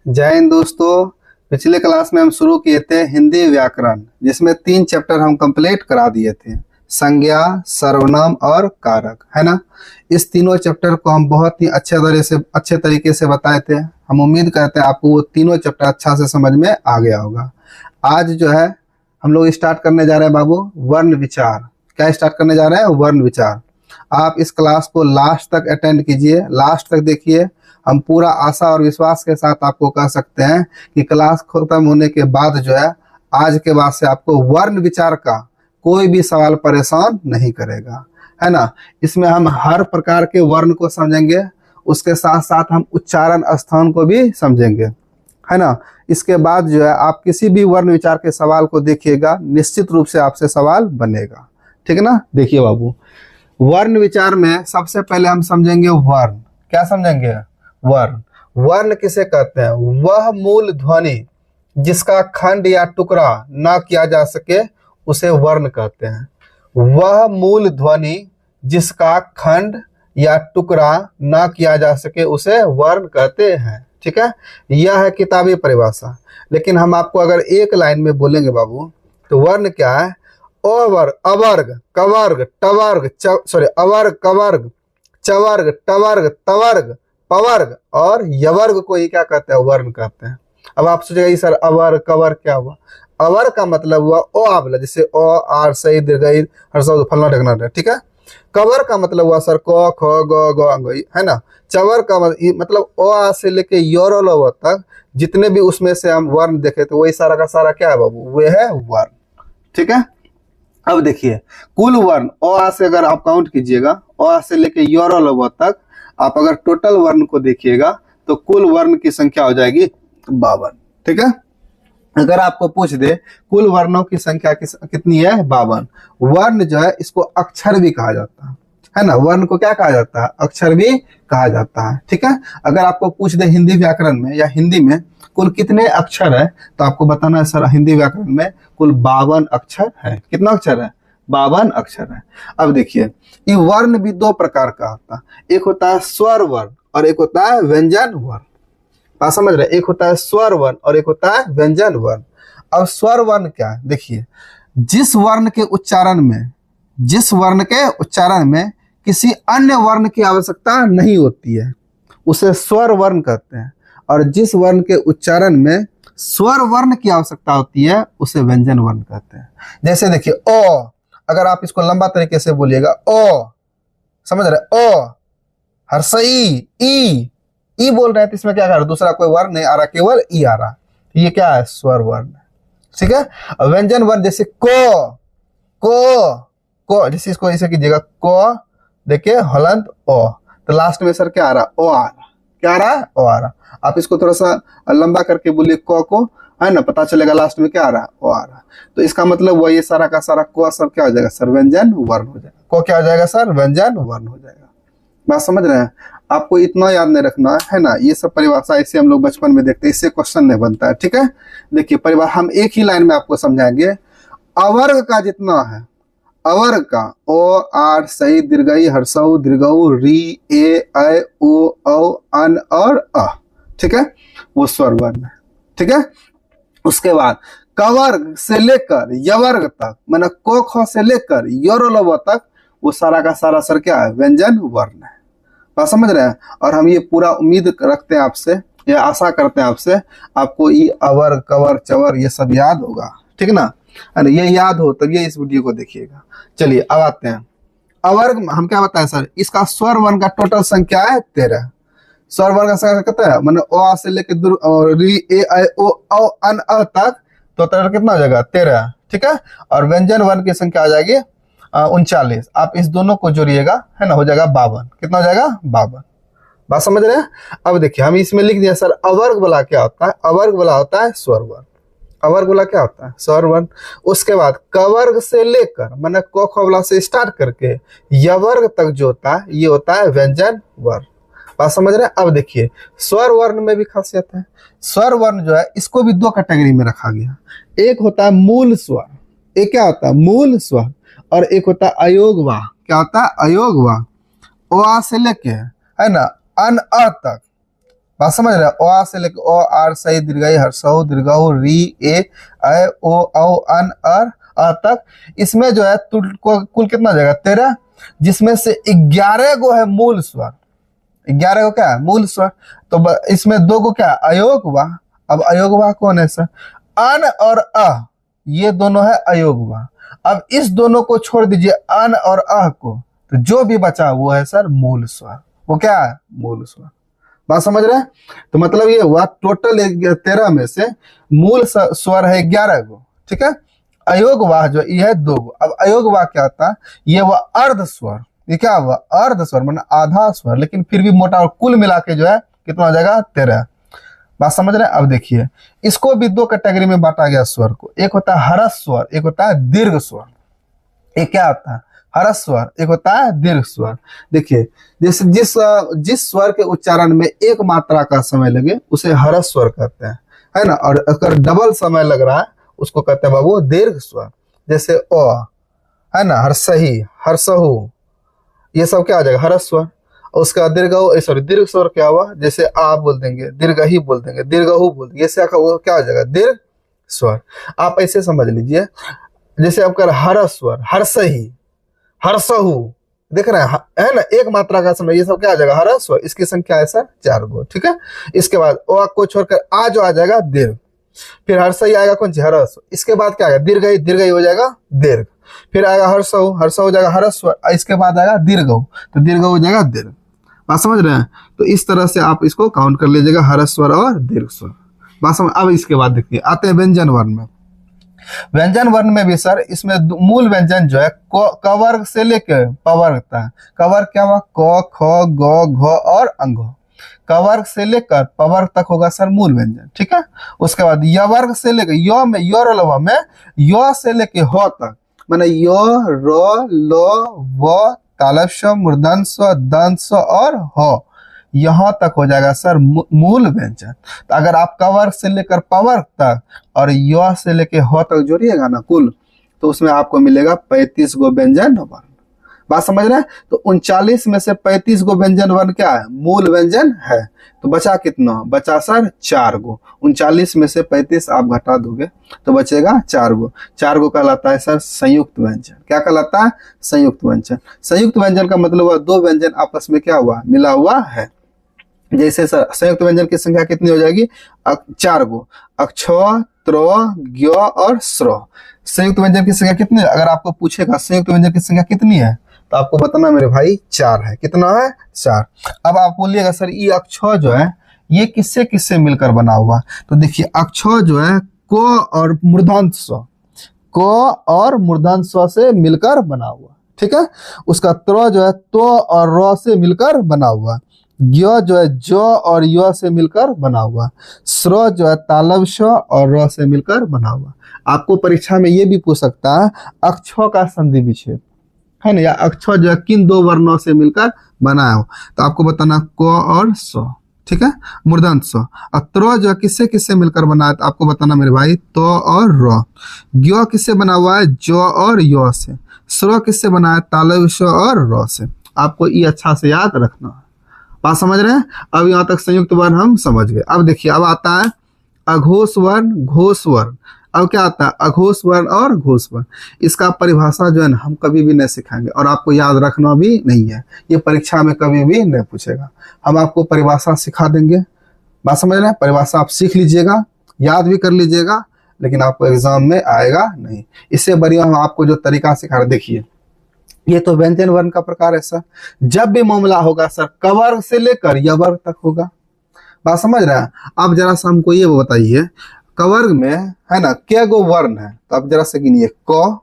जय हिंद दोस्तों। पिछले क्लास में हम शुरू किए थे हिंदी व्याकरण, जिसमें 3 चैप्टर हम कंप्लीट करा दिए थे, संज्ञा, सर्वनाम और कारक, है ना। इस तीनों चैप्टर को हम बहुत ही अच्छे तरीके से बताए थे। हम उम्मीद करते हैं आपको वो तीनों चैप्टर अच्छा से समझ में आ गया होगा। आज जो है हम लोग स्टार्ट करने जा रहे हैं बाबू वर्ण विचार। क्या स्टार्ट करने जा रहे हैं? वर्ण विचार। आप इस क्लास को लास्ट तक अटेंड कीजिए, लास्ट तक देखिए। हम पूरा आशा और विश्वास के साथ आपको कह सकते हैं कि क्लास खत्म होने के बाद जो है आज के बाद से आपको वर्ण विचार का कोई भी सवाल परेशान नहीं करेगा, है ना। इसमें हम हर प्रकार के वर्ण को समझेंगे, उसके साथ साथ हम उच्चारण स्थान को भी समझेंगे, है ना। इसके बाद जो है आप किसी भी वर्ण विचार के सवाल को देखिएगा, निश्चित रूप से आपसे सवाल बनेगा, ठीक है ना। देखिए बाबू, वर्ण विचार में सबसे पहले हम समझेंगे वर्ण। क्या समझेंगे? वर्ण। वर्ण किसे कहते हैं? वह मूल ध्वनि जिसका खंड या टुकड़ा ना किया जा सके उसे वर्ण कहते हैं। वह मूल ध्वनि जिसका खंड या टुकड़ा ना किया जा सके उसे वर्ण कहते हैं, ठीक है। यह है किताबी परिभाषा। लेकिन हम आपको अगर एक लाइन में बोलेंगे बाबू, तो वर्ण क्या है? अवर्ग, अवर्ग, कवर्ग, टवर्ग, अवर्ग, कवर्ग, चवर्ग, टवर्ग, तवर्ग, पवर्ग और यवर्ग को ही क्या कहते हैं? वर्ण कहते हैं। अब आप सोचेगा सर अवर्ग कवर्ग क्या हुआ? अवर्ग का मतलब हुआ ओ आबला, जैसे ओ आर सही दीर्घई हर्षद फलना ढकना, ठीक है। कवर का मतलब हुआ सर क ख ग ग अंग, है ना। चवर का मतलब ओ आ से लेके योर तक जितने भी उसमें से हम वर्ण देखे तो वही सारा का सारा क्या है बाबू? वे है वर्ण, ठीक है। अब देखिए कुल वर्ण ओ आ से अगर आप काउंट कीजिएगा, ओ आ से लेके योर तक आप अगर टोटल वर्ण को देखिएगा तो कुल वर्ण की संख्या हो जाएगी 52, ठीक है। अगर आपको पूछ दे कुल वर्णों की संख्या कितनी है? 52। वर्ण जो है इसको अक्षर भी कहा जाता है ना। वर्ण को क्या कहा जाता है? अक्षर भी कहा जाता है, ठीक है। अगर आपको पूछ दे हिंदी व्याकरण में या हिंदी में कुल कितने अक्षर है, तो आपको बताना है सर हिंदी व्याकरण में कुल 52 अक्षर है। कितना अक्षर है? 52 अक्षर है। अब देखिए ये वर्ण भी 2 प्रकार का होता है, एक होता है स्वर वर्ण और एक होता है व्यंजन वर्ण। बात समझ रहे? एक होता है स्वर वर्ण और एक होता है व्यंजन वर्ण। अब स्वर वर्ण क्या है? देखिए जिस वर्ण के उच्चारण में किसी अन्य वर्ण की आवश्यकता नहीं होती है उसे स्वर वर्ण कहते हैं, और जिस वर्ण के उच्चारण में स्वर वर्ण की आवश्यकता होती है उसे व्यंजन वर्ण कहते हैं। जैसे देखिए ओ, अगर आप इसको लंबा तरीके से बोलिएगा ओ, समझ रहे? ओ हर्षई ई बोल रहे हैं तो इसमें क्या कर रहा है? दूसरा कोई वर्ण नहीं आ रहा, केवल ई आ रहा। ये क्या है? स्वर वर्ण, ठीक है। व्यंजन वर्ण जैसे को जैसे इसको ऐसे कीजिएगा को, देखिए हलंत ओ, तो लास्ट में सर क्या आ रहा? ओ आ रहा। क्या आ रहा है? ओ आ रहा। आप इसको थोड़ा सा लंबा करके बोलिए को, है ना, पता चलेगा लास्ट में क्या आ रहा? ओ आ रहा। तो इसका मतलब वो ये सारा का सारा को सर क्या हो जाएगा? सर व्यंजन वर्ण हो जाएगा। को क्या हो जाएगा? सर व्यंजन वर्ण हो जाएगा। बात समझ रहे हैं? आपको इतना याद नहीं रखना है ना, ये सब परिभाषा ऐसे हम लोग बचपन में देखते हैं, इससे क्वेश्चन नहीं बनता है, ठीक है। देखिए परिभाषा हम एक ही लाइन में आपको समझाएंगे। अवर्ग का जितना है, अवर्ग का ओ आर सही दीर्घई हर्षऊ दीर्घऊ री ए ऐ ओ औ अन और अ, ठीक है, वो स्वर वर्ण है, ठीक है। उसके बाद कवर्ग से लेकर यवर्ग तक, माने को ख से लेकर योर तक वो सारा का सारा सर क्या है? व्यंजन वर्ण है। बात समझ रहे हैं? और हम ये पूरा उम्मीद रखते हैं आपसे, या आशा करते हैं आपसे, आपको ये अवर कवर चवर ये सब याद होगा, ठीक ना। अरे ये याद हो तब ये इस वीडियो को देखिएगा। चलिए अब आते हैं अवर्ग। हम क्या बताएं सर? इसका स्वर वर्ण का टोटल संख्या है 13। स्वर वर्ण का संख्या कितना है? माने ओ आ से लेकर री ए ऐ ओ औ अन अ तक तो कितना हो जाएगा? 13, ठीक है। और व्यंजन वर्ण की संख्या आ जाएगी 39। आप इस दोनों को जोड़िएगा, है ना, हो जाएगा 52। कितना हो जाएगा? 52। बात समझ रहे हैं? अब देखिए हम इसमें लिख दिया सर अवर्ग वाला क्या होता है? अवर्ग वाला होता है स्वर वर्ण। अवर्ग वाला क्या होता है? स्वर वर्ण। उसके बाद कवर्ग से लेकर माने को ख वाला से स्टार्ट करके यवर्ग तक जो होता है ये होता है व्यंजन वर्ण। बात समझ रहे हैं? अब देखिए स्वर वर्ण में भी खासियत है। स्वर वर्ण जो है इसको भी 2 कैटेगरी में रखा गया। एक होता है मूल स्वर, एक क्या होता है? मूल स्वर, और एक होता है अयोगवा। क्या होता है? अयोगवा। ओ आ से लेके, है ना, अन अ तक बात समझ रहे हैं? ओ से लेकर ओ आर सही दीर्घई हर्षऊ दीर्घऊ री ए ऐ ओ औ अन अर अ तक। इसमें जो है कुल कितना हो जाएगा 13, जिसमें से 11 गो है मूल स्वर। 11 को क्या है मूल स्वर। तो इसमें 2 को क्या अयोग वाह। अब अयोग वाह कौन है सर? अन और अ, ये दोनों है अयोग वाह। अब इस दोनों को छोड़ दीजिए अन और अह को, तो जो भी बचा वो है सर मूल स्वर। वो क्या है मूल स्वर। बात समझ रहे हैं? तो मतलब ये हुआ टोटल 13 में से मूल स्वर है 11 गो, ठीक है। अयोग वाह जो ये है 2 गो। अब अयोग वाह क्या होता है? ये हुआ अर्ध स्वर। ये क्या हुआ अर्ध स्वर मतलब आधा स्वर, लेकिन फिर भी मोटा, और कुल मिला के जो है कितना हो जाएगा 13। बात समझ रहे हैं? अब देखिए इसको भी 2 कैटेगरी में बांटा गया स्वर को। एक होता है हरस स्वर, एक होता है दीर्घ स्वर। एक क्या होता है हरस स्वर, एक होता है दीर्घ स्वर। देखिए जैसे जिस स्वर के उच्चारण में 1 मात्रा का समय लगे उसे हरस स्वर कहते हैं, है ना। और अगर डबल समय लग रहा है उसको कहते हैं बाबू दीर्घ स्वर। जैसे ओ है ना, हर्षही हर्षहु, ये सब क्या आ जाएगा हरस स्वर। उसका दीर्घ स्वर क्या हुआ? जैसे आ बोल देंगे, दीर्घही बोल देंगे, दीर्घहु बोल देंगे, ये क्या हो जाएगा दीर्घ स्वर। आप ऐसे समझ लीजिए, जैसे आपका हरस स्वर हर्षही हर्षहु, देख रहे हैं है ना, 1 मात्रा का समय, ये सब क्या आ जाएगा हरस स्वर। इसकी संख्या है सर 4 गो, ठीक है। इसके बाद ओ को छोड़कर आ जो आ जाएगा दीर्घ, फिर हर्षही आएगा कौन सी हरस। इसके बाद क्या आएगा दीर्घही, दीर्घही हो जाएगा दीर्घ, फिर आएगा हर्षहु, हर्षहु हो जाएगा हरस स्वर, इसके बाद आएगा दीर्घहु, तो दीर्घ हो जाएगा दीर्घ। बात समझ रहे हैं? तो इस तरह से आप इसको काउंट कर लीजिएगा हरस स्वर और दीर्घ स्वर। बात समझ। अब इसके बाद देखिए आते हैं व्यंजन वर्ण में। व्यंजन वर्ण में भी सर इसमें मूल व्यंजन जो है क वर्ग से लेकर प वर्ग तक। क वर्ग क्या हुआ? क ख ग घ और अंग। क वर्ग से लेकर प वर्ग तक होगा सर मूल व्यंजन, ठीक है। उसके बाद य वर्ग से लेकर य में य और ल में य से लेकर ह तक, माने य र ल व तालव्य स्व मूर्धन्य स्व दंत स्व और ह, यहां तक हो जाएगा सर मूल व्यंजन। तो अगर आप क वर्ग से लेकर प वर्ग तक और य से लेकर ह तक जोड़िएगा ना कुल, तो उसमें आपको मिलेगा 35 गो व्यंजन वर्ण। बात समझ रहे हैं? तो 39 में से 35 गो व्यंजन वर्ण क्या है मूल व्यंजन है। तो बचा कितना? बचा सर 4 गो। 39 में से 35 आप घटा दोगे तो बचेगा 4 गो। 4 गो कहलाता है सर संयुक्त व्यंजन। क्या कहलाता है? संयुक्त व्यंजन। संयुक्त व्यंजन का मतलब हुआ 2 व्यंजन आपस में क्या हुआ मिला हुआ है। जैसे सर संयुक्त व्यंजन की संख्या कितनी हो जाएगी? 4 गो। अक्ष त्र ज्ञ और स्र। संयुक्त व्यंजन की संख्या कितनी? अगर आपको पूछेगा संयुक्त व्यंजन की संख्या कितनी है, तो आपको बताना मेरे भाई 4 है। कितना है? 4। अब आप बोलिएगा सर ये अक्ष जो है ये किससे किससे मिलकर बना हुआ? तो देखिए अक्ष जो है क और मूर्धन्य स्व, क और मूर्धन्य स्व से मिलकर बना हुआ, ठीक है। उसका त्र जो है तो और र से मिलकर बना हुआ। ज्ञ जो है ज और य से मिलकर बना हुआ। स्र जो है तालव्य स्व और र से मिलकर बना हुआ। आपको परीक्षा में ये भी पूछ सकता है अक्ष का संधि विच्छेद, है ना, या अक्षर जो है किन 2 वर्णों से मिलकर बना हो, तो आपको बताना क और स, ठीक है, मूर्धन्य स। और त्र जो है किससे किससे मिलकर बना है, तो आपको बताना मेरे भाई त और र। ज्ञ किससे बना हुआ है? ज और य से। स्र किससे बना है? तालव्य स्व और र से। आपको ये अच्छा से याद रखना है। बात समझ रहे हैं? अब यहाँ तक संयुक्त वर्ण हम समझ गए। अब देखिए अब आता है अघोष वर्ण घोष वर्ण। अब क्या आता है? अघोष वर्ण और घोष वर्ण। इसका परिभाषा जो है ना हम कभी भी नहीं सिखाएंगे और आपको याद रखना भी नहीं है, ये परीक्षा में कभी भी नहीं पूछेगा। हम आपको परिभाषा सिखा देंगे। बात समझ रहे हैं? परिभाषा आप सीख लीजिएगा, याद भी कर लीजिएगा, लेकिन आपको एग्जाम में आएगा नहीं। इससे बढ़िया हम आपको जो तरीका सिखा रहे, देखिए ये तो व्यंजन वर्ण का प्रकार है सर। जब भी मामला होगा सर क वर्ग से लेकर य वर्ग तक होगा। बात समझ रहे हैं? अब जरा सा हमको ये बताइए क वर्ग में है ना क्या गो वर्ण है, तो आप जरा से गिनिए। क,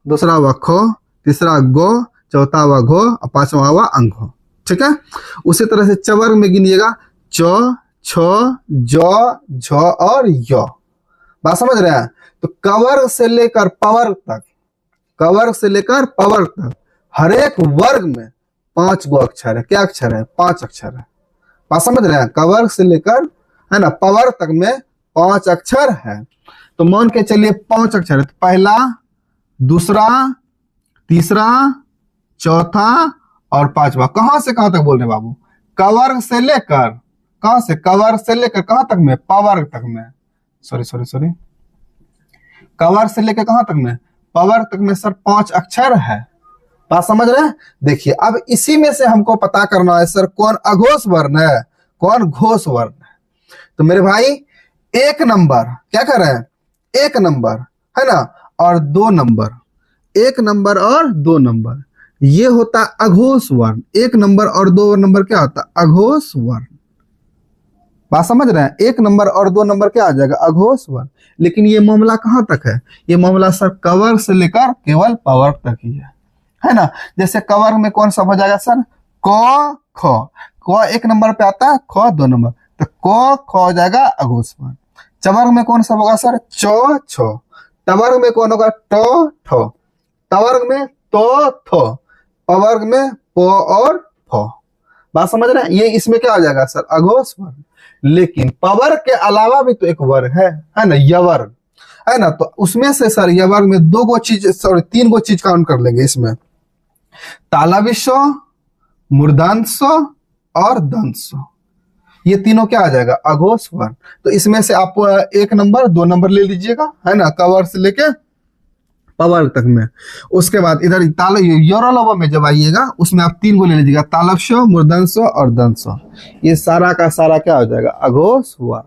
दूसरा हुआ ख, तीसरा ग, चौथा हुआ घ और 5वां हुआ अंग, ठीक है। उसी तरह से च वर्ग में गिनिएगा च, छ, ज, झ और य। बात समझ रहे हैं? तो क वर्ग से लेकर प वर्ग तक, क वर्ग से लेकर प वर्ग तक हर एक वर्ग में 5 गो अक्षर है। क्या अक्षर है? 5 अक्षर है। बात समझ रहे हैं? क वर्ग से लेकर है ना प वर्ग तक में 5 अक्षर है। तो मान के चलिए 5 अक्षर है, तो पहला, दूसरा, तीसरा, चौथा और 5वां। कहां से कहां तक बोल रहे बाबू? क वर्ग से लेकर कहां से, कवर से लेकर कहां तक में, पावर तक में, सॉरी, कवर से लेकर कहां तक में, पावर तक में सर 5 अक्षर है। बात समझ रहे हैं। देखिए अब इसी में से हमको पता करना है सर कौन अघोष वर्ण है, कौन घोष वर्ण है। तो मेरे भाई एक नंबर क्या कर रहे हैं, एक नंबर है ना और 2 नंबर, एक नंबर और 2 नंबर, ये होता है अघोष वर्ण। एक नंबर और 2 नंबर क्या होता है, अघोष वर्ण। बात समझ रहे हैं, एक नंबर और 2 नंबर क्या आ जाएगा, अघोष वर्ण। लेकिन ये मामला कहां तक है, ये मामला सर कवर से लेकर केवल पावर तक ही है ना। जैसे कवर में कौन सा हो जाएगा सर, क ख, क एक नंबर पे आता है, ख 2 नंबर, तो क ख हो जाएगा अघोष वर्ण। चवर्ग में कौन सा होगा सर, च छ, टवर्ग में कौन होगा, ट ठ, टवर्ग में तो थो, पवर्ग में प और फ। बात समझ रहे हैं, ये इसमें क्या हो जाएगा सर, अघोष वर्ण। लेकिन पवर्ग के अलावा भी तो एक वर्ग है ना, यवर्ग है ना। तो उसमें से सर यवर्ग में 2 गो चीज, सॉरी 3 गो चीज काउंट कर लेंगे इसमें, तालव्य, मूर्धन्य और दंश। ये तीनों क्या आ जाएगा, अघोष वर्ण। तो इसमें से आप 1 नंबर 2 नंबर ले लीजिएगा है ना, कवर से लेके पावर तक में। उसके बाद इधर योरलव में जब आइएगा उसमें आप 3 गो ले लीजिएगा, तालव्य, मूर्धन्य और दंश। ये सारा का सारा क्या हो जाएगा, अघोष वर्ण।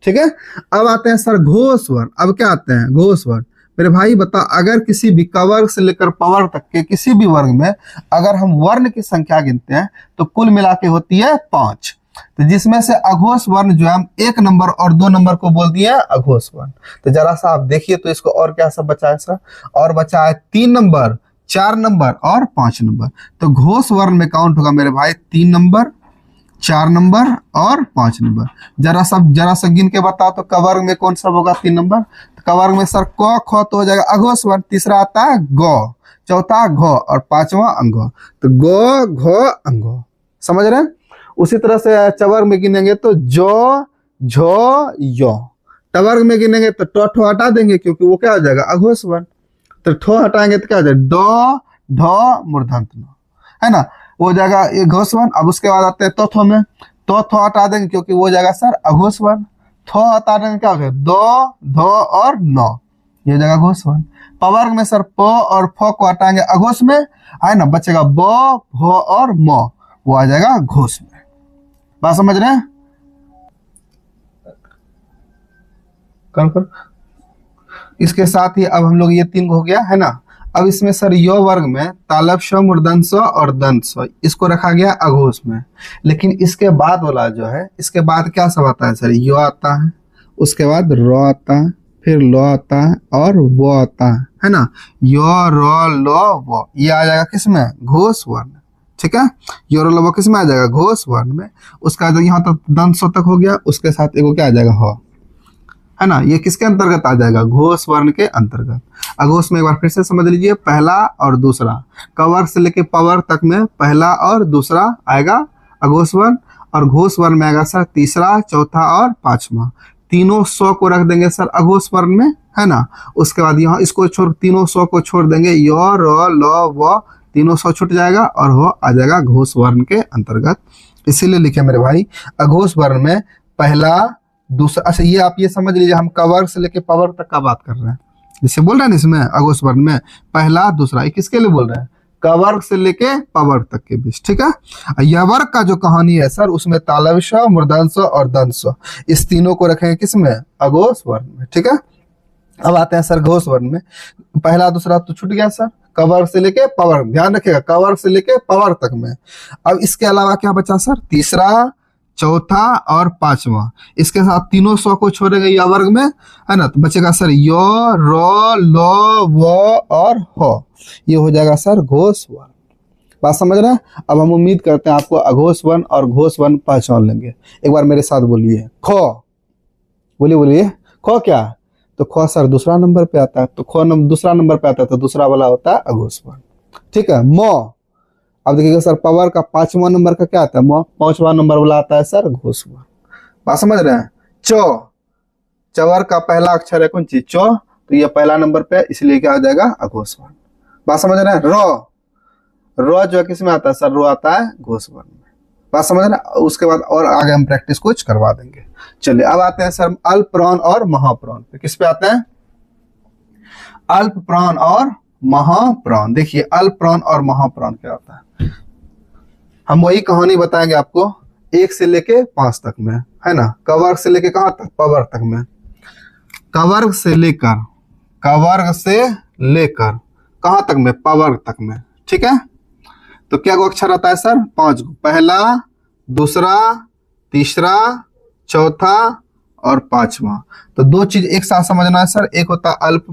ठीक है। अब आते हैं सर घोष वर्ण। अब क्या आते हैं, घोष वर्ण। मेरे भाई बता, अगर किसी भी कवर से लेकर पावर तक के किसी भी वर्ग में अगर हम वर्ण की संख्या गिनते हैं तो कुल मिला के होती है 5। तो जिसमें से अघोष वर्ण जो है हम 1 नंबर और 2 नंबर को बोल दिए अघोष वर्ण। तो जरा सा आप देखिए तो इसको और क्या सब बचा है सर, और बचा है 3 नंबर, 4 नंबर और 5 नंबर। तो घोष वर्ण में काउंट होगा मेरे भाई 3 नंबर, 4 नंबर और 5 नंबर। जरा सा गिन के बताओ तो कवर्ग में कौन सा होगा, 3 नंबर। तो कवर्ग में सर क ख तो हो जाएगा अघोष वर्ण, तीसरा आता है ग, चौथा घ और 5वां अंग। तो ग घ अंग, समझ रहे हैं। उसी तरह से चवर्ग में गिनेंगे तो जो झो यो, टवर्ग में गिनेंगे तो ट ठो हटा देंगे क्योंकि वो क्या हो जाएगा, अघोष वर्ण। तो ठो हटाएंगे तो क्या हो जाएगा, ड ढ मूर्धन्य न, है ना, वो हो जाएगा ये घोष वर्ण। अब उसके बाद आते हैं तोथो में, तो थो हटा देंगे क्योंकि वो हो जाएगा सर अघोष वर्ण। थो हटा देंगे क्या हो जाएगा, दो धो और न, ये हो जाएगा घोष वर्ण। पवर्ग में सर प और फ को हटाएंगे अघोष में, है ना, बचेगा ब भ और म, वो आ जाएगा घोष में। बात समझ रहे हैं। कौन इसके साथ ही अब हम लोग ये 3 हो गया है ना। अब इसमें सर यो वर्ग में तालव्य, मूर्धन्य और दंश, इसको रखा गया अघोष में। लेकिन इसके बाद वाला जो है, इसके बाद क्या सब आता है सर, यो आता है, उसके बाद रो आता है, फिर लो आता है और वो आता है ना। यो रो लो वो, ये आ जाएगा किसमें, घोष वर्ण। ठीक है, यो रो लो वो किसमें आ जाएगा, घोष वर्ण में। उसका यहाँ तक दंश तक हो गया, उसके साथ एगो क्या आ जाएगा, हो, है ना। ये किसके अंतर्गत आ जाएगा, घोष वर्ण के अंतर्गत। अघोष में एक बार फिर से समझ लीजिए, पहला और दूसरा, कवर से लेके पावर तक में पहला और दूसरा आएगा अघोष वर्ण, और घोष वर्ण में आएगा सर तीसरा, चौथा और 5वां। तीनों 100 को रख देंगे सर अघोष वर्ण में, है ना। उसके बाद यहाँ इसको छोड़, तीनों 100 को छोड़ देंगे, यो रो लो वो, तीनों 100 छूट जाएगा और वो आ जाएगा घोष वर्ण के अंतर्गत। इसीलिए लिखे मेरे भाई, अघोष वर्ण में पहला दूसरा। अच्छा ये आप ये समझ लीजिए, हम कवर से लेके पावर तक का बात कर रहे हैं, जिससे बोल रहे हैं ना इसमें अघोष वर्ण में पहला दूसरा, ये किसके लिए बोल रहे हैं, कवर से लेके पावर तक के बीच। ठीक है। यवर्ग का जो कहानी है सर, उसमें तालव्य, मूर्धन्य और दंश, इस तीनों को रखेंगे किसमें, अघोष वर्ण में। ठीक है। अब आते हैं सर घोष वर्ण में, पहला दूसरा तो छूट गया सर, कवर से लेके पावर, ध्यान रखिएगा कवर से लेके पावर तक में। अब इसके अलावा क्या बचा सर, तीसरा, चौथा और 5वां। इसके साथ तीनों 100 को छोड़ेंगे या वर्ग में, है ना, तो बचेगा सर यो रो लो वो और हो, ये हो जाएगा सर घोष वर्ण। बात समझ रहे हैं। अब हम उम्मीद करते हैं आपको अघोष वर्ण और घोष वर्ण पहचान लेंगे। एक बार मेरे साथ बोलिए, खो, बोलिए खो क्या, तो खो सर दूसरा नंबर पे आता है, तो खो दूसरा नंबर पे आता है, तो दूसरा वाला होता है अघोष वर्ण। ठीक है। मो, अब देखिएगा सर पावर का 5वां नंबर का क्या आता है, 5वां नंबर वाला आता है सर घोष वर्ण। बात समझ रहे हैं। चो, चवर का पहला अक्षर है कौन सी, चो, तो ये पहला नंबर पे, इसलिए क्या हो जाएगा अघोष वर्ण। बात समझ रहे हैं। रो, रो जो है किस में आता है सर, रो आता है घोष वर्ण में। बात समझ ना। उसके बाद और आगे हम प्रैक्टिस कुछ करवा देंगे। चलिए अब आते हैं सर अल्प प्राण और महाप्राण पे। किस पे आते हैं? अल्प प्राण और महाप्राण। देखिए अल्प प्राण और महाप्राण क्या होता है, हम वही कहानी बताएंगे आपको 1 से लेके 5 तक में, है ना। कवर्ग से लेके कहां तक? पवर्ग तक में। कवर्ग से लेकर कहां तक में? पवर्ग तक में, ठीक है। तो क्या गो अक्षर आता है सर? 5 गो। पहला, दूसरा, तीसरा, चौथा और 5वां। तो 2 चीज एक साथ समझना है सर। एक होता है अल्प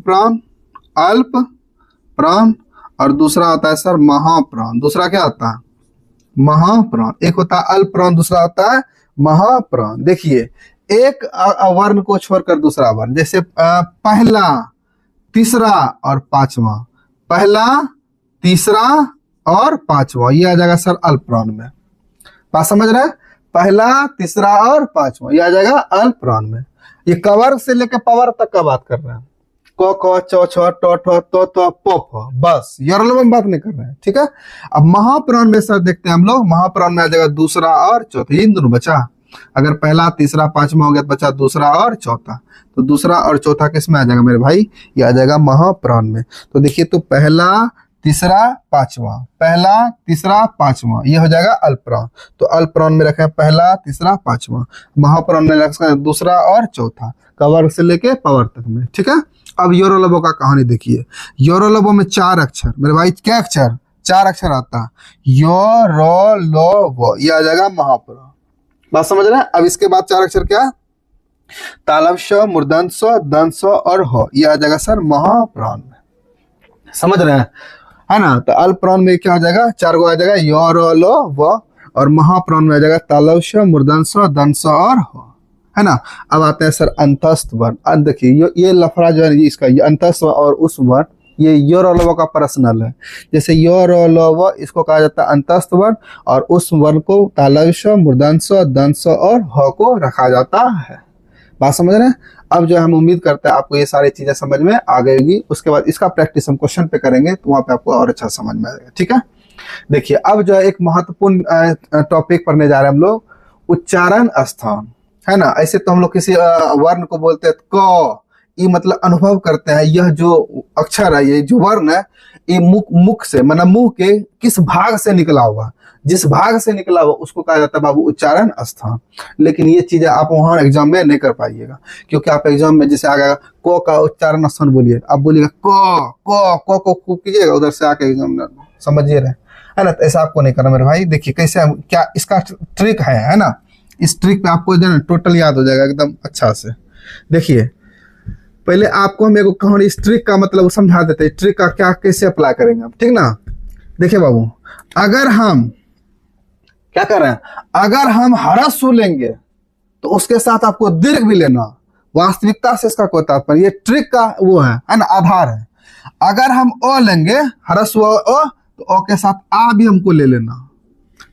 प्राण और दूसरा आता है सर महाप्राण। दूसरा क्या होता है? महाप्राण। एक होता है अल्प प्राण, दूसरा होता है महाप्राण। देखिए एक वर्ण को छोड़कर दूसरा वर्ण, जैसे पहला, तीसरा और 5वां। पहला, तीसरा और 5वां, ये आ जाएगा सर अल्प प्राण में। बात समझ रहे हैं? पहला, तीसरा और 5वां ये आ जाएगा अल्प प्राण में। ये कवर्ग से लेकर पवर्ग तक का बात कर रहे हैं। क ख च छ ट ठ त त प फ, बस योरल में बात नहीं कर रहे हैं, ठीक है। अब महाप्राण में सर देखते हैं हम लोग। महाप्राण में आ जाएगा दूसरा और चौथा, ये दोनों बचा। अगर पहला, तीसरा, 5वां हो गया तो बचा दूसरा और चौथा। तो दूसरा और चौथा किस में आ जाएगा मेरे भाई? ये आ जाएगा महाप्राण में। तो देखिए तो पहला, तीसरा, 5वां, पहला, तीसरा, 5वां, ये हो जाएगा अल्प प्राण। तो अल्प प्राण में रखे पहला, तीसरा, 5वां। महाप्राण में रखा दूसरा और चौथा, कवर्ग से लेके पवर्ग तक में, ठीक है। अब योरलबो का कहानी देखिए। योरलबो में 4 अक्षर मेरे भाई, क्या अक्षर? 4 अक्षर आता है। योरलबो, ये आ जाएगा महाप्राण। बात समझ रहे हैं? अब इसके बाद 4 अक्षर क्या? तालव श, मूर्धन्य स, दंत स और ह, ये आ जाएगा सर महाप्राण में। समझ रहे हैं, है ना। तो अल्प प्राण में क्या हो जाएगा? 4 गो आ जाएगा योरलबो, और महाप्राण में आ जाएगा तालव श, मूर्धन्य स, दंत स और ह, है ना। अब आते हैं सर अंतस्थ वर्ण। देखिए ये लफड़ा जो है इसका, ये अंतस्थ और उस वर्ण, ये योरलबो का पर्सनल है। जैसे योरलबो इसको कहा जाता है अंतस्थ वर्ण, और उस वर्ण को तालव श, मूर्धन्य स, दंत स और ह को रखा जाता है। बात समझ रहे हैं? अब जो हम उम्मीद करते हैं आपको ये सारी चीजें समझ में आ गई। उसके बाद इसका प्रैक्टिस हम क्वेश्चन पे करेंगे तो वहां पे आपको और अच्छा समझ में आएगा, ठीक है। देखिए अब जो है एक महत्वपूर्ण टॉपिक पढ़ने जा रहे हैं हम लोग, उच्चारण स्थान, है ना। ऐसे तो हम लोग किसी वर्ण को बोलते हैं क, ये मतलब अनुभव करते हैं। यह जो अक्षर है, ये जो वर्ण है, ये मुख से, मतलब मुंह के किस भाग से निकला हुआ, जिस भाग से निकला हुआ उसको कहा जाता है बाबू उच्चारण स्थान। लेकिन ये चीजें आप वहां एग्जाम में नहीं कर पाइएगा, क्योंकि आप एग्जाम में जैसे आएगा क का उच्चारण स्थान बोलिए, आप बोलिएगा क को कीजिएगा, उधर से आके एग्जाम समझिए रहे, है ना। तो ऐसा आपको नहीं करना मेरे भाई। देखिए कैसे क्या इसका ट्रिक है ना। इस ट्रिक पे आपको जो है टोटल याद हो जाएगा एकदम अच्छा से। देखिए पहले आपको हम एक कहानी इस ट्रिक का मतलब समझा देते हैं, ट्रिक का क्या कैसे अप्लाई करेंगे आप, ठीक ना। देखिए बाबू, अगर हम क्या कर रहे हैं, अगर हम ह्रस्व लेंगे तो उसके साथ आपको दीर्घ भी लेना। वास्तविकता से इसका कोई तात्पर्य, ये ट्रिक का वो है ना, आधार है। अगर हम अ लेंगे ह्रस्व अ, तो अ के साथ आ भी हमको ले लेना,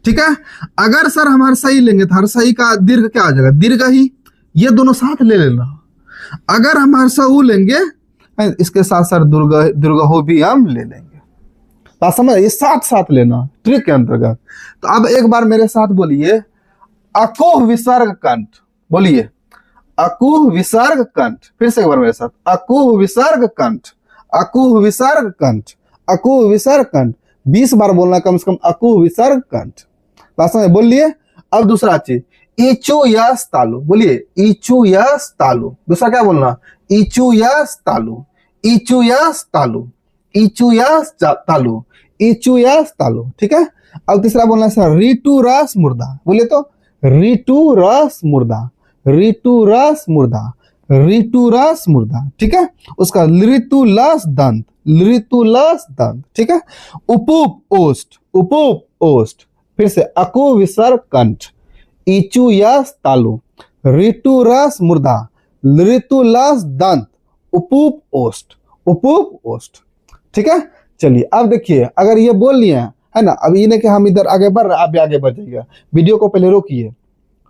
ठीक है। अगर सर हम हर्षई लेंगे तो हर्षई का दीर्घ क्या आ जाएगा? दीर्घ ही, ये दोनों साथ ले लेना। अगर हम हर्षऊ लेंगे इसके साथ सर दुर्गहो भी हम ले लेंगे। बात समझ, ये साथ साथ लेना ट्रिक के अंतर्गत। तो अब एक बार मेरे साथ बोलिए, अकुह विसर्ग कंठ, बोलिए अकुह विसर्ग कंठ। फिर से एक बार मेरे साथ, अकुह विसर्ग कंठ, अकुह विसर्ग कंठ, अकुह विसर्ग कंठ। 20 बार बोलना कम से कम, अकुह विसर्ग कंठ। बात समझ, बोलिए। अब दूसरा चीज, इचु यस तालु, बोलिए इचु यस तालु। दूसरा क्या बोलना? इचु यस तालु, इचु यस तालु, इचु यस तालु, इचु यस तालु, ठीक है। अब तीसरा बोलना सर ऋतु रस मुर्दा, बोलिए तो ऋतु रस मुर्दा, ऋतु रस मुर्दा, ऋतु रस मुर्दा, ठीक है। उसका ऋतु लस दंत, ऋतु लस दंत, ठीक है। उपुप ओष्ठ, उपुप ओष्ठ। फिर से अकु विसर्ग कंठ, इचु यस तालु, ऋतु रस मुर्दा, ऋतु लस दंत, उपुप ओष्ठ, उपुप ओष्ठ, ठीक है। चलिए अब देखिए, अगर ये बोल लिए है ना, अब ये नहीं कि हम इधर आगे बढ़ रहे, आप भी आगे बढ़ जाइएगा। वीडियो को पहले रोकिए,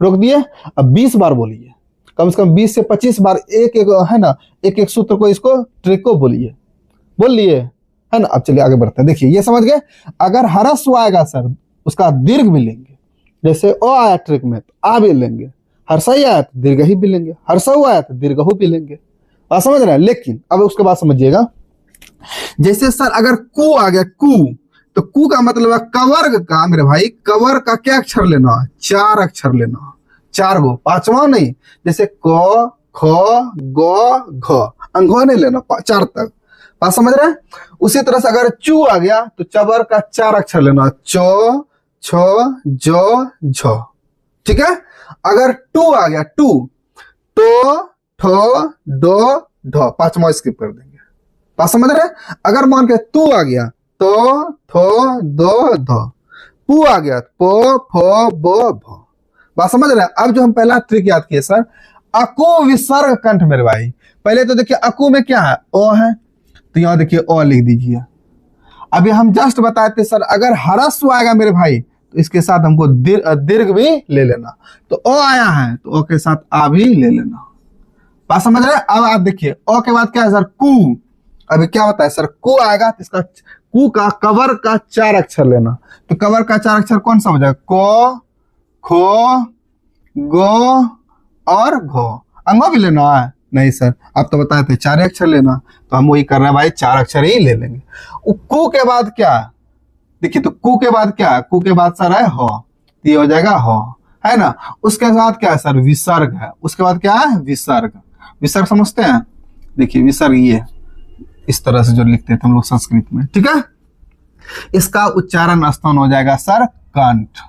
रोक दिए। अब 20 बार बोलिए, कम से कम 20 से 25 बार एक एक, है ना, एक एक सूत्र को, इसको ट्रिक को बोलिए, बोल लिए, है ना। अब चलिए आगे बढ़ते हैं। देखिए ये समझ गए, अगर ह्रस्व आएगा सर उसका दीर्घ भी लेंगे, जैसे ओ आया ट्रिक में तो आ भी लेंगे, हर्षई आया तो दीर्घई भी लेंगे, हर्षऊ आया तो दीर्घहु भी लेंगे। आप समझ रहे हैं। लेकिन अब उसके बाद समझिएगा, जैसे सर अगर कु आ गया, कु, तो कु का मतलब है कवर्ग का मेरे भाई, कवर का क्या अक्षर लेना, 4 अक्षर लेना, 4 गो, 5वां नहीं। जैसे क ख ग घ, अंघो नहीं लेना, 4 तक। बात समझ रहे हैं। उसी तरह से अगर चू आ गया तो चबर का 4 अक्षर लेना, च छ ज झ। ठीक है। अगर टू आ गया, टू, तो ठ डो ढ, 5वां स्किप कर देंगे। बात समझ रहे हैं। अगर मान के तू आ गया तो थो दो ध, पू आ गया प फ ब भ। बात समझ रहे हैं। अब जो हम पहला ट्रिक याद किए सर, अकु विसर्ग कंठ मेरे भाई। पहले तो देखिए अकु में क्या है, ओ है, तो यहां देखिए ओ लिख दीजिए। अभी हम जस्ट बताए थे सर, अगर हरस्व आएगा मेरे भाई तो इसके साथ हमको दीर्घ भी ले लेना। तो ओ आया है तो ओ के साथ आ भी ले लेना। बात समझ रहे हैं। अब आप देखिए ओ के बाद क्या है सर, कु। अभी क्या होता है सर, कु आएगा तो इसका कु का कवर का 4 अक्षर लेना। तो कवर का 4 अक्षर कौन सा हो जाएगा, को, खो, गो और घो। अंगो भी लेना है नहीं सर, आप तो बताए थे 4 अक्षर लेना, तो हम वही कर रहे हैं भाई, 4 अक्षर ही ले लेंगे। कु के बाद क्या देखिए, तो कु के बाद क्या, कु के बाद सर है हो, तो ये हो जाएगा हो, है ना। उसके साथ क्या है सर, विसर्ग है। उसके बाद क्या है, विसर्ग। विसर्ग समझते हैं। देखिए विसर्ग ये इस तरह से जो लिखते थे हम लोग संस्कृत में, ठीक है। इसका उच्चारण स्थान हो जाएगा सर कंठ।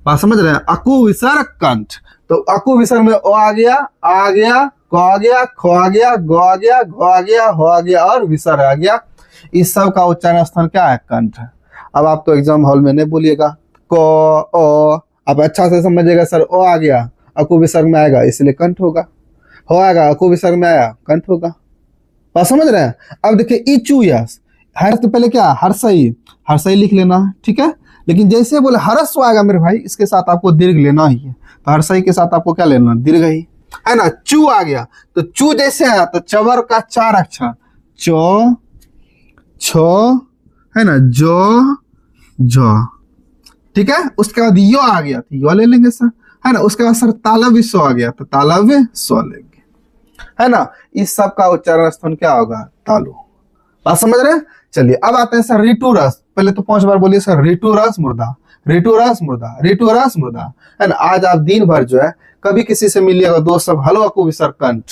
बात समझ रहे हैं। अकु विसर्ग कंठ। तो अकु विसर्ग में ओ आ गया, आ गया, क आ गया, ख आ गया, ग आ गया, घ आ गया, हो आ गया और विसर्ग आ गया। इस सब का उच्चारण स्थान क्या है, कंठ। अब आप तो एग्जाम हॉल में नहीं बोलिएगा क ओ, आप अच्छा से समझिएगा सर, ओ आ गया अकु विसर्ग में आएगा इसलिए कंठ होगा, हो आएगा अकु विसर्ग में आया कंठ होगा। बात समझ रहे हैं। अब देखिए इचू यस, हर तो पहले क्या, हर्षई, हर्षई लिख लेना है, ठीक है। लेकिन जैसे बोले हरस्व आएगा मेरे भाई, इसके साथ आपको दीर्घ लेना ही है, तो हर्षई के साथ आपको क्या लेना, दीर्घ ही, है ना। चू आ गया तो चू जैसे आया तो चवर का 4 अक्षर, चो, छो, है ना, जो, झ, ठीक है। उसके बाद यो आ गया तो यो ले लेंगे सर, है ना। उसके बाद सर तालव्य स्व आ गया तो तालव्य स्व लेंगे, है ना। इस सब का उच्चारण स्थान क्या होगा, तालु। बात समझ रहे हैं। चलिए अब आते हैं सर ऋतु रस। पहले तो 5 बार बोलिए सर, ऋतु रस मुर्दा, ऋतु रस मुर्दा, ऋतु रस मुर्दा, है ना। आज आप दिन भर जो है कभी किसी से मिलिएगा, दोस्त सब हेलो अकु विसर्ग कंठ,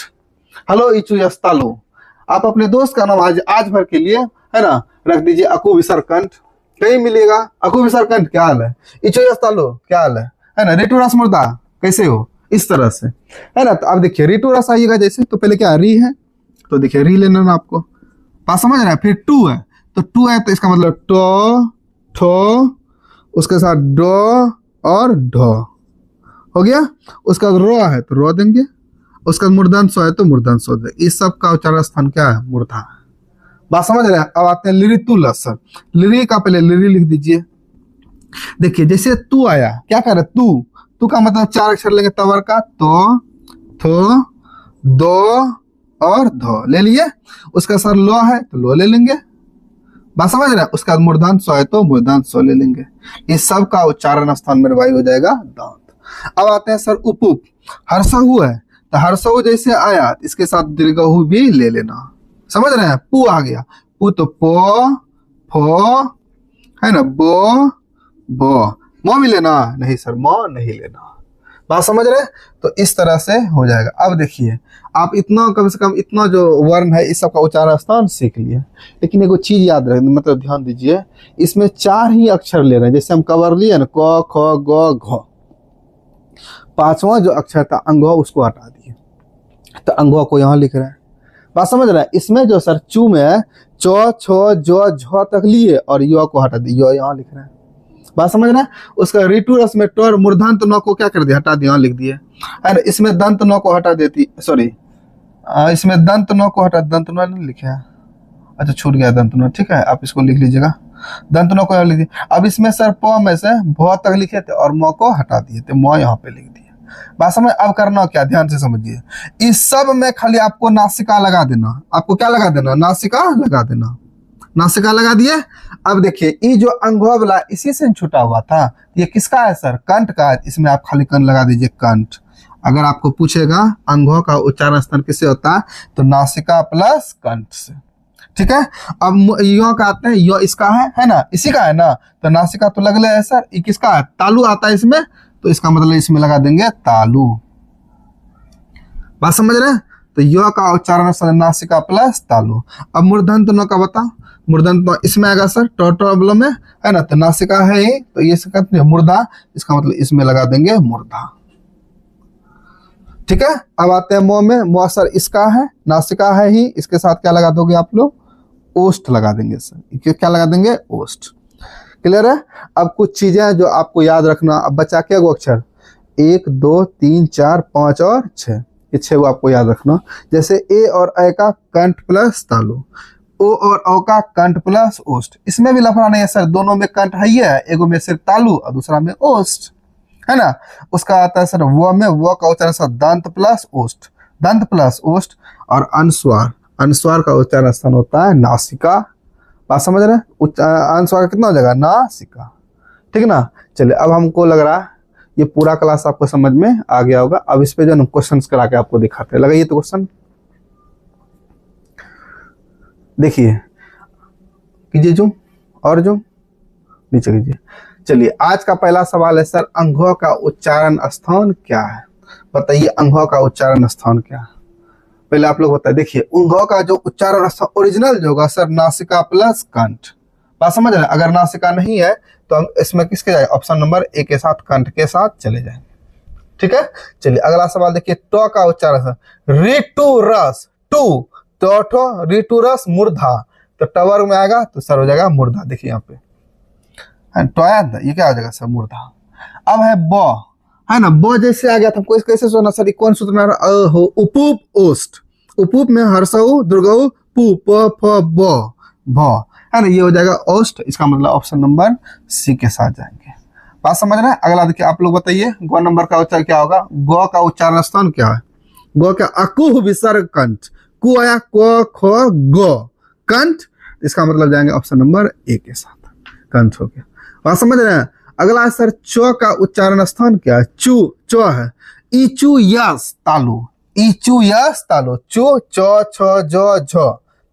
हेलो इचु यस तालु। आप अपने दोस्त का नाम आज भर के लिए, है ना, रख दीजिए अकु विसर्ग कंठ। कहीं मिलेगा अकु विसर्ग कंठ क्या हाल है, इचु यस तालु क्या हाल है ना, ऋतु रस मुर्दा कैसे हो, इस तरह से, है ना। तो अब देखिए ऋतु रस आइएगा जैसे, तो पहले क्या री है, तो देखिए री लेना ना आपको। बात समझ रहे हैं। फिर टू है तो टू है तो इसका मतलब टो, ठो, उसके साथ डो और ढो हो गया। उसका बाद रो है तो रो देंगे, उसका मूर्धन्य स्व है तो मूर्धन्य स्व देंगे। इस सब का उच्चारण स्थान क्या है, मूर्धा। बात समझ रहे हैं। अब आते हैं लिरितु लसन। लिरी का पहले लिरी लिख दीजिए। देखिए जैसे तू आया, क्या कर रहे, तू, तू का मतलब 4 अक्षर लेंगे, तवर का तो, थो, दो और धो ले लिए। उसका सर लो है तो लो ले लेंगे। बात समझ रहे हैं। उसका मूर्धन्य स्व है तो मूर्धन्य स्व ले लेंगे। इस सब का उच्चारण स्थान मेरे भाई हो जाएगा दांत। अब आते हैं सर उपुप। हर्षहु है तो हर्षहु जैसे आया इसके साथ दीर्घहु भी ले लेना। समझ रहे हैं। पू आ गया, पू तो पो, फो, है ना, बो, बो, मो भी लेना नहीं सर, मो नहीं लेना। बात समझ रहे हैं। तो इस तरह से हो जाएगा। अब देखिए आप इतना कम से कम इतना जो वर्ण है इस सब का उच्चारण स्थान सीख लिए, लेकिन एगो चीज याद रख, मतलब ध्यान दीजिए, इसमें 4 ही अक्षर ले रहे हैं। जैसे हम कवर लिए ना, क ख ग घ, 5वां जो अक्षर था अंगो उसको हटा दिए, तो अंगो को यहाँ लिख रहे हैं। बात समझ रहे हैं। इसमें जो सर चू में है चो, छो, जो, झ तक लिए और यो को हटा दिए, यो यहाँ लिख रहे हैं। बात समझ रहे हैं। उसका ऋतु रस में टोर मूर्धन्य न को क्या कर दिया, हटा दिया, लिख दिए। अरे इसमें दंत न को हटा देती, सॉरी इसमें दंत न को हटा, दंत न नहीं लिखे है, अच्छा छूट गया दंत न, ठीक है, आप इसको लिख लीजिएगा, दंत न को लिख दिए। अब इसमें सर प में से भ तक लिखे थे और म को हटा दिए थे, म यहाँ पे लिख दिए। बात समझ। अब करना क्या, ध्यान से समझिए। इस सब में खाली आपको नासिका लगा देना। आपको क्या लगा देना, नासिका लगा देना। नासिका लगा दिए। अब देखिए ये जो अंगो वाला इसी से छुटा हुआ था, ये किसका है सर? कंठ का। इसमें आप खाली कंठ लगा दीजिए, कंठ। अगर आपको पूछेगा अंगों का उच्चारण स्थान किससे होता है, तो नासिका प्लस कंठ से। ठीक है। अब यो का आते हैं, यो इसका है ना, इसी का है ना, तो नासिका तो लगले है सर। ये किसका है? तालु आता है इसमें, तो इसका मतलब इसमें लगा देंगे तालु। बात समझ रहे हैं? तो यो का उच्चारण नासिका प्लस तालु। अब मूर्धन्य न का बता, मूर्धन्य इसमें आएगा सर, टोटोबल में है ना, तो नासिका है ही, तो ये कहते हैं मूर्धा, इसका मतलब इसमें लगा देंगे मूर्धा। ठीक है। अब आते हैं मो में। मो सर इसका है, नासिका है ही, इसके साथ क्या लगा दोगे आप लोग? ओष्ठ लगा देंगे सर। क्या लगा देंगे? ओष्ठ। क्लियर है? अब कुछ चीजें हैं जो आपको याद रखना। अब बचा क्या गो अक्षर? 1 2 3 4 5 और 6, ये 6 को आपको याद रखना। जैसे ए और ए का कंठ प्लस तालु, ओ और ओ का कंठ प्लस ओष्ठ। इसमें भी लफड़ा नहीं है सर, दोनों में कंठ है ही है, एगो में सिर्फ तालु और दूसरा में ओष्ठ, है ना। उसका आता है सर वो में, वो का उच्चारण सर दंत प्लस ओष्ठ, दंत प्लस ओष्ठ। और अनुस्वार, अनुस्वार का उच्चारण स्थान होता है नासिका। बात समझ रहे हैं? अनुस्वार कितना हो जाएगा? नासिका। ठीक है ना। चलिए, अब हमको लग रहा है ये पूरा क्लास आपको समझ में आ गया होगा। अब इस पे जो क्वेश्चंस करा के आपको दिखाते हैं, लगाइए तो क्वेश्चन देखिए, कीजिए जूम और जूम नीचे कीजिए। चलिए, आज का पहला सवाल है सर, अंगों का उच्चारण स्थान क्या है? बताइए अंगों का उच्चारण स्थान क्या है? पहले आप लोग बताइए। देखिए, अंगों का जो उच्चारण स्थान ओरिजिनल जो होगा सर, नासिका प्लस कंठ। बात समझ रहे हैं? अगर नासिका नहीं है तो हम इसमें किसके जाए? ऑप्शन नंबर ए के साथ, कंठ के साथ चले जाएंगे। ठीक है। चलिए, अगला सवाल देखिए, ट का उच्चारण ऋतु रस, टू तो ऋतु रस मूर्धा, तो टवर में आएगा तो सर हो जाएगा मूर्धा। देखिए यहाँ पे ये क्या हो जाएगा सर? मूर्धा। अब है ब, है ना, ब जैसे आ गया था, कोई कैसे सुना सर? कौन सूत्र में हो? उपूप ओष्ठ, उपूप में हर्षऊ दुर्गऊ पू प फ ब भ, है ना, ये हो जाएगा ओष्ठ। इसका मतलब ऑप्शन नंबर सी के साथ जाएंगे। बात समझ रहे हैं? अगला देखिए, आप लोग बताइए ग नंबर का उच्चारण क्या होगा? ग का उच्चारण स्थान क्या है? ग का अकुह विसर्ग कंठ, कु आया क ख ग, कंठ, इसका मतलब जाएंगे ऑप्शन नंबर ए के साथ, कंठ हो गया। बात समझ रहे हैं? अगला है सर, च का उच्चारण स्थान क्या है? चू, च है, इचू यस तालु, इचू यस तालु, चू च छ ज झ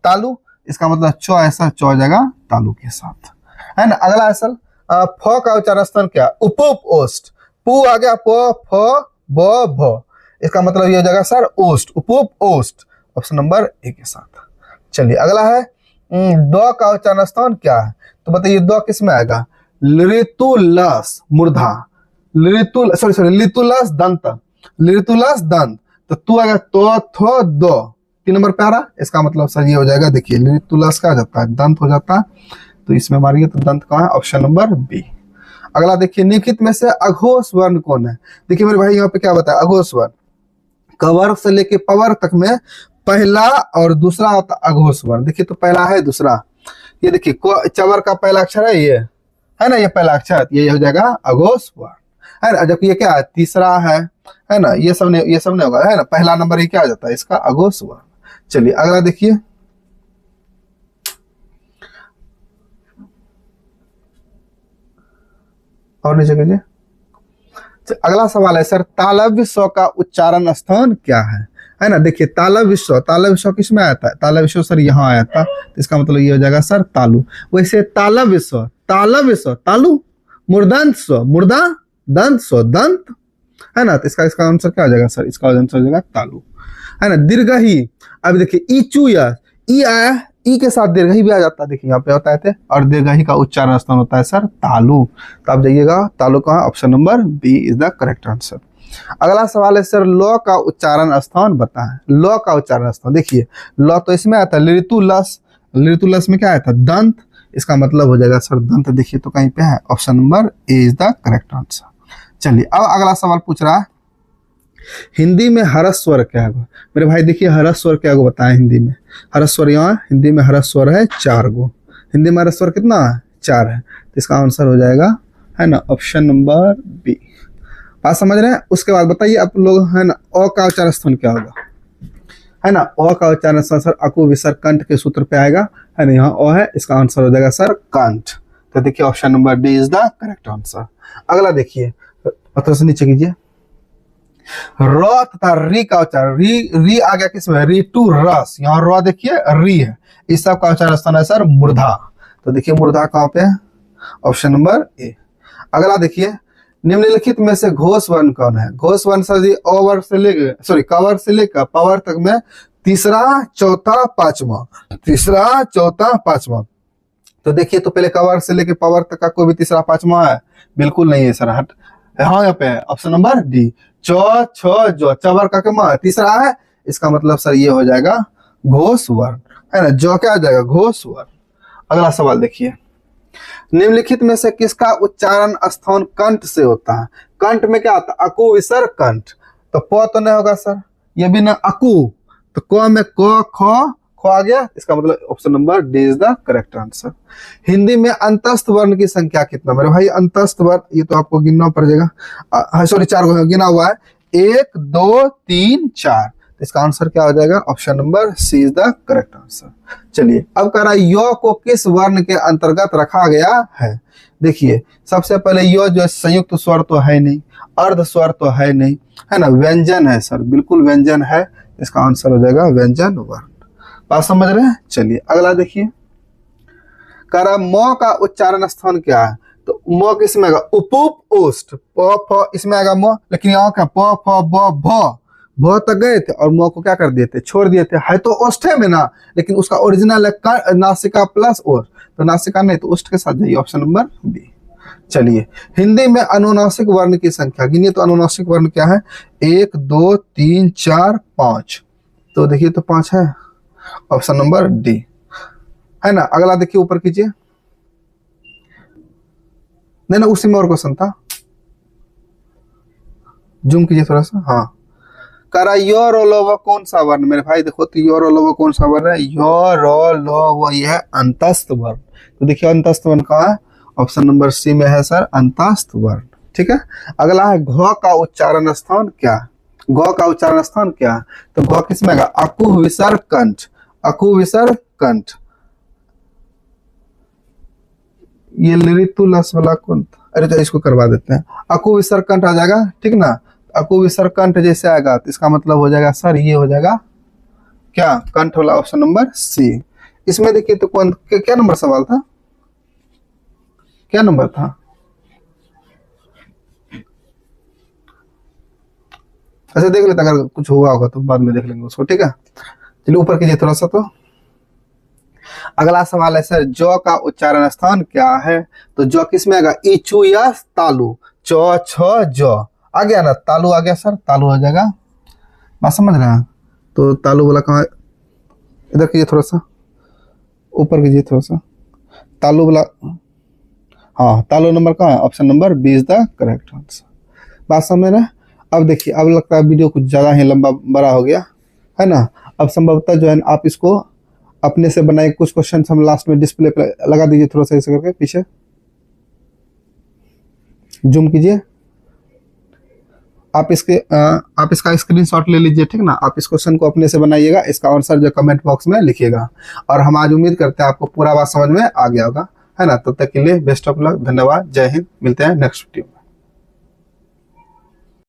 तालु, इसका मतलब च ऐसा च जाएगा तालु के साथ, है ना। अगला है सर, फ का उच्चारण स्थान क्या? उपूप ओष्ठ, पू आ गया प फ ब भ, इसका मतलब ये हो जाएगा सर ओष्ठ, उपूप ओष्ठ, ऑप्शन नंबर ए के साथ। चलिए, अगला है द का उच्चारण स्थान क्या है? तो बताइए द किस में आएगा? ऋतुलस मूर्धा, लितुलस दंत, लितुलस दंत, तो तू आएगा तो थो दो, 3 नंबर पे आ रहा, इसका मतलब सर ये हो जाएगा। देखिए, लितुलस का जाता है, दंत हो जाता है, तो इसमें मारिए तो दंत कहाँ है? Option number B. अगला देखिए, निखित में से अघोष वर्ण कौन है? देखिए मेरे भाई, यहाँ पे क्या बताया? अघोष वर्ण कवर से लेके पवर तक में पहला और दूसरा होता अघोष वर्ण। देखिए, तो पहला है, दूसरा ये देखिए, चवर का पहला अक्षर है ये, है ना, ये पहला अक्षर, ये हो जाएगा अघोष वर्ण, है ना। जबकि ये क्या है? तीसरा है ना, ये सब नहीं होगा, है ना। पहला नंबर ये क्या आ जाता है? इसका अघोष वर्ण। चलिए, अगला देखिए, और नीचे कीजिए। अगला सवाल है सर, तालव्य स्व का उच्चारण स्थान क्या है ना। देखिए, तालव्य स्व किस में आया था? तालव्य स्व सर यहाँ आया था, तो इसका मतलब ये हो जाएगा सर तालु। वैसे तालव्य स्व तालु, मूर्धन्य स्व मूर्धा, दंत स्व दंत, है ना, तो इसका आंसर क्या हो जाएगा सर? इसका आंसर हो जाएगा तालु, है ना। दीर्घही, अब देखिए इचू या ई आया, ई के साथ दीर्घही भी आ जाता है, देखिए यहाँ पे होता है, और दीर्घही का उच्चारण स्थान होता है सर तालु। तो आप जाइएगा तालु का, option number B is the correct answer. अगला सवाल है सर, ल का उच्चारण स्थान बताएं। ल का उच्चारण स्थान देखिए, ल तो इसमें आता है ऋतुलस, ऋतुलस में क्या आया था? दंत, इसका मतलब हो जाएगा सर दंत। देखिए तो कहीं पे है, option number A is the correct answer. चलिए, अब अगला सवाल पूछ रहा है, हिंदी में हरस स्वर क्या है? मेरे भाई देखिए, हरस स्वर क्या गो बताएं हिंदी में। हरस स्वर यहाँ, हिंदी में हरस स्वर है 4 गो। हिंदी में हरस स्वर कितना है? 4 है, तो इसका आंसर हो जाएगा, है ना, ऑप्शन नंबर बी। बात समझ रहे हैं? उसके बाद बताइए आप लोग, है ना, अ का उच्चारण स्थान क्या होगा? है ना, अ का उच्चारण स्थान सर अकु विसर्ग कंठ के सूत्र पे आएगा, है ना, यहाँ ओ है, इसका आंसर हो जाएगा सर कंठ। तो देखिए option number D is the correct answer. अगला देखिए, पत्र से नीचे कीजिए, र तथा री का उच्चारण, री आ गया किसमें, री टू रस, यहाँ र देखिए री है, इस सब का उच्चारण स्थान है सर मूर्धा। तो देखिए मूर्धा कहाँ पे है, ऑप्शन नंबर ए। अगला देखिए, निम्नलिखित में से घोष वर्ण कौन है। घोष वर्ण सर जी अ वर्ग से लेकर, सॉरी क वर्ग से लेकर प वर्ग तक में तीसरा चौथा पांचवा, तीसरा चौथा पांचवा। तो देखिए, तो पहले क वर्ग से लेकर प वर्ग तक का कोई भी तीसरा पांचवा है, बिल्कुल नहीं है सर, हट। हाँ यहाँ पे है ऑप्शन नंबर डी, चौ छ जो, च वर्ग का क्या तीसरा है, इसका मतलब सर ये हो जाएगा घोष वर्ण, है ना, जो क्या हो जाएगा घोष वर्ण। अगला सवाल देखिए, निम्नलिखित में से किसका उच्चारण स्थान कंठ से होता है। कंठ में क्या आता है, अकु विसर्ग कंठ, तो प तो नहीं होगा सर, ये भी ना अकु, तो क में क ख आ गया, इसका मतलब option number D is the correct answer. Hindi में अंतस्थ वर्ण की संख्या कितना, मेरे भाई अंतस्थ वर्ण ये तो आपको गिनना पड़ेगा, सॉरी 4 गिना हुआ है, 1 2 3 4, इसका आंसर क्या हो जाएगा, option number C is the correct answer. चलिए अब कह रहा है य को किस वर्ण के अंतर्गत रखा गया है। देखिए सबसे पहले य जो संयुक्त स्वर तो है नहीं, अर्ध स्वर तो है नहीं, है ना, व्यंजन है सर, बिल्कुल व्यंजन है, इसका आंसर हो जाएगा व्यंजन वर्ण। बात समझ रहे हैं। चलिए अगला देखिए, कह रहा म का उच्चारण स्थान क्या है, तो म किसमें आएगा, उपुप ओष्ठ, प फ इसमें आएगा म, लेकिन यहाँ क्या प फ ब भ, भ तक गए थे और म को क्या कर दिए थे, छोड़ दिए थे, है तो ओष्ठ में ना, लेकिन उसका ओरिजिनल है नासिका प्लस ओष्ठ, तो नासिका नहीं तो ओष्ठ के साथ जाइए, ऑप्शन नंबर बी। चलिए हिंदी में अनुनासिक वर्ण की संख्या गिनिए, तो अनुनासिक वर्ण क्या है, 1 2 3 4 5, तो देखिए तो 5 है, ऑप्शन नंबर डी, है ना। अगला देखिए ऊपर कीजिए, नहीं ना उसी में और क्वेश्चन था, जूम कीजिए थोड़ा सा, हाँ। कह रहा यो रो लो वो कौन सा वर्ण, मेरे भाई देखो तो यो रो लो वो कौन सा वर्ण है, यो रो लो वो ये है अंतस्थ वर्ण, तो देखिए अंतस्थ वर्ण कहाँ है, ऑप्शन नंबर सी में है सर अंतस्थ वर्ण, ठीक है। अगला है घ का उच्चारण स्थान क्या, घ का उच्चारण स्थान क्या है, तो घ किसमें आएगा, अकु विसर्ग कंठ, अकु विसर्ग कंठ, ये ऋतुलस वाला कौन था, अरे तो इसको करवा देते हैं, अकु विसर्ग कंठ आ जाएगा, ठीक ना, अकु विसर्ग कंठ जैसे आएगा तो इसका मतलब हो जाएगा सर ये हो जाएगा क्या, कंठ वाला, ऑप्शन नंबर सी। इसमें देखिए तो कौन क्या नंबर सवाल था, क्या नंबर था, ऐसे देख लेते, अगर कुछ हुआ होगा तो बाद में देख लेंगे उसको, ठीक है। चलिए ऊपर कीजिए थोड़ा सा। तो अगला सवाल है सर जौ का उच्चारण स्थान क्या है, तो जौ किसमें आएगा, इचू या तालु, चौ छ जौ आ गया ना, तालु आ गया सर, तालु आ जाएगा, बात समझ रहे हैं। तो तालु वाला कहाँ, इधर कीजिए थोड़ा सा, ऊपर कीजिए थोड़ा सा, तालु वाला, हाँ तालु नंबर कहाँ है, option number B is the correct answer. बात समझ रहे हैं। अब देखिए, अब लगता है वीडियो कुछ ज़्यादा ही लंबा बड़ा हो गया है ना, अब संभवतः जो है आप इसको अपने से बनाए कुछ क्वेश्चन हम लास्ट में डिस्प्ले पे लगा दीजिए, थोड़ा सा ऐसे करके पीछे जूम कीजिए, आप इसका स्क्रीनशॉट ले लीजिए, ठीक ना, आप इस क्वेश्चन को अपने से बनाइएगा, इसका आंसर जो कमेंट बॉक्स में लिखिएगा, और हम आज उम्मीद करते हैं आपको पूरा बात समझ में आ गया होगा, है ना। तब तक के लिए बेस्ट ऑफ लक, धन्यवाद, जय हिंद, मिलते हैं नेक्स्ट वीडियो।